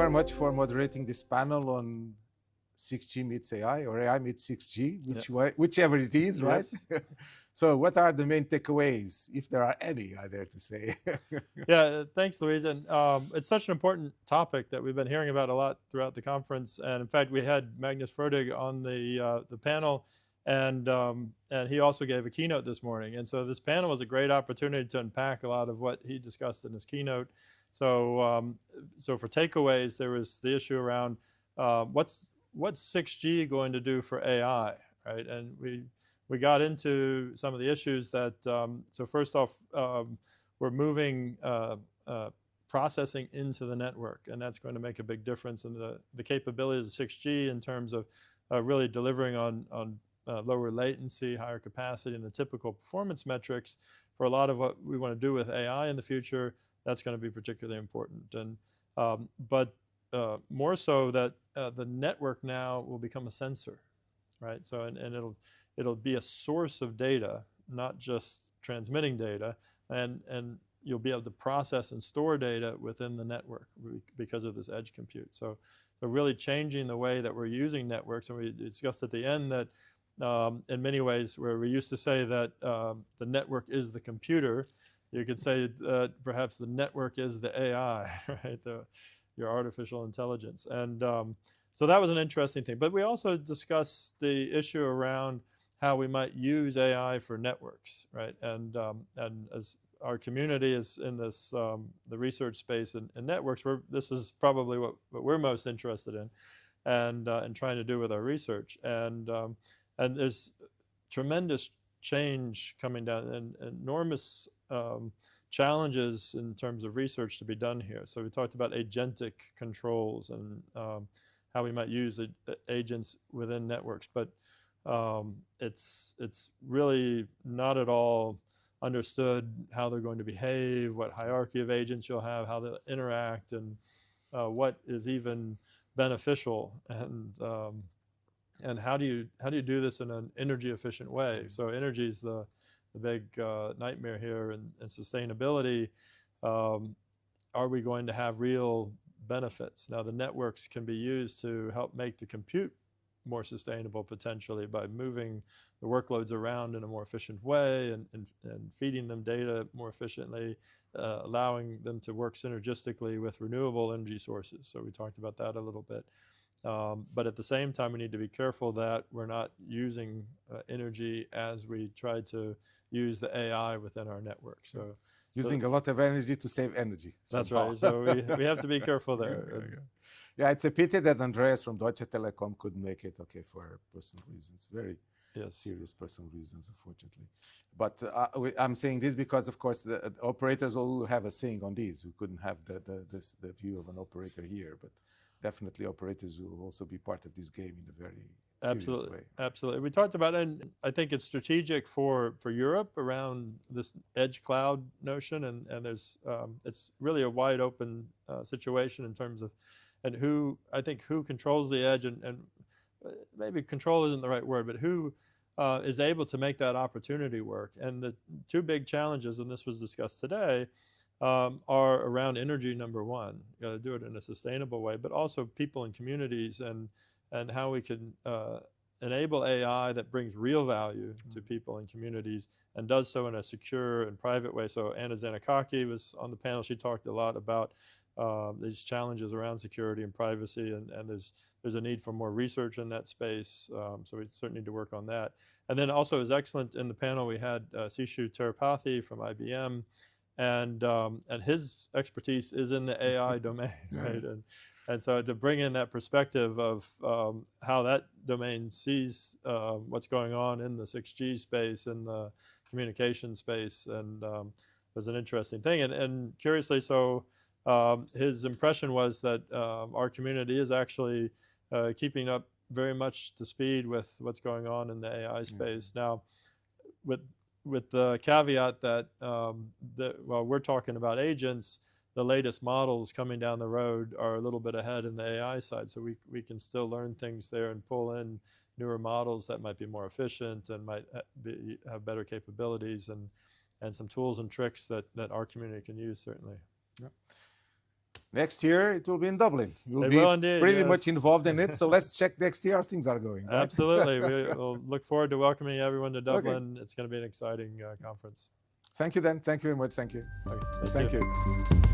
very much for moderating this panel on 6G meets AI or AI meets 6G, whichever it is, right? Yes. So what are the main takeaways, if there are any, I dare to say? Yeah, thanks, Louise. And it's such an important topic that we've been hearing about a lot throughout the conference. And in fact, we had Magnus Ferdig on the panel, and he also gave a keynote this morning. And so this panel was a great opportunity to unpack a lot of what he discussed in his keynote. So, so for takeaways, there was the issue around what's 6G going to do for AI, right? And we got into some of the issues that, so first off, we're moving processing into the network, and that's going to make a big difference in the capabilities of 6G in terms of really delivering on lower latency, higher capacity, and the typical performance metrics. For a lot of what we want to do with AI in the future, that's going to be particularly important. And but more so that the network now will become a sensor, right? So and it'll be a source of data, not just transmitting data, and you'll be able to process and store data within the network because of this edge compute. So really changing the way that we're using networks. And we discussed at the end that in many ways, where we used to say that the network is the computer, you could say that perhaps the network is the AI, right? Your artificial intelligence. And so that was an interesting thing. But we also discussed the issue around how we might use AI for networks, right? And as our community is in this the research space and networks, this is probably what we're most interested in, and trying to do with our research. And there's tremendous change coming down, and enormous challenges in terms of research to be done here. So we talked about agentic controls and how we might use agents within networks, but it's really not at all understood how they're going to behave, what hierarchy of agents you'll have, how they'll interact, and what is even beneficial, and how do you do this in an energy efficient way? So energy is the big nightmare here, and sustainability. Are we going to have real benefits? Now the networks can be used to help make the compute more sustainable potentially by moving the workloads around in a more efficient way and feeding them data more efficiently, allowing them to work synergistically with renewable energy sources. So we talked about that a little bit. But at the same time, we need to be careful that we're not using energy as we try to use the AI within our network. So using a lot of energy to save energy. That's somehow. right. So we have to be careful there. Yeah, it's a pity that Andreas from Deutsche Telekom couldn't make it, for personal reasons, very serious personal reasons, unfortunately. But I'm saying this because, of course, the operators all have a saying on these. We couldn't have the view of an operator here, but definitely operators will also be part of this game in a very serious way. Absolutely. We talked about it, and I think it's strategic for Europe around this edge cloud notion, and there's it's really a wide open situation in terms of who controls the edge, and maybe control isn't the right word, but who is able to make that opportunity work. And the two big challenges, and this was discussed today, are around energy, number one. You got to do it in a sustainable way, but also people and communities, and how we can enable AI that brings real value to people and communities, and does so in a secure and private way. So Anna Zanakaki was on the panel. She talked a lot about these challenges around security and privacy, and there's a need for more research in that space. So we certainly need to work on that. And then also, it was excellent in the panel, we had Sishu Terapathy from IBM, and his expertise is in the AI domain, right? And so to bring in that perspective of how that domain sees what's going on in the 6G space, in the communication space, and was an interesting thing. And curiously so, his impression was that our community is actually keeping up very much to speed with what's going on in the AI space. Now, with the caveat that while we're talking about agents, the latest models coming down the road are a little bit ahead in the AI side. So we can still learn things there and pull in newer models that might be more efficient and might have better capabilities, and some tools and tricks that our community can use, certainly. Yeah. Next year it will be in Dublin. You'll They be will indeed, pretty much yes. involved in it. So let's check next year how things are going. Right? Absolutely. We'll look forward to welcoming everyone to Dublin. It's going to be an exciting conference. Thank you, Dan. Thank you very much. Thank you. Okay, Thank you.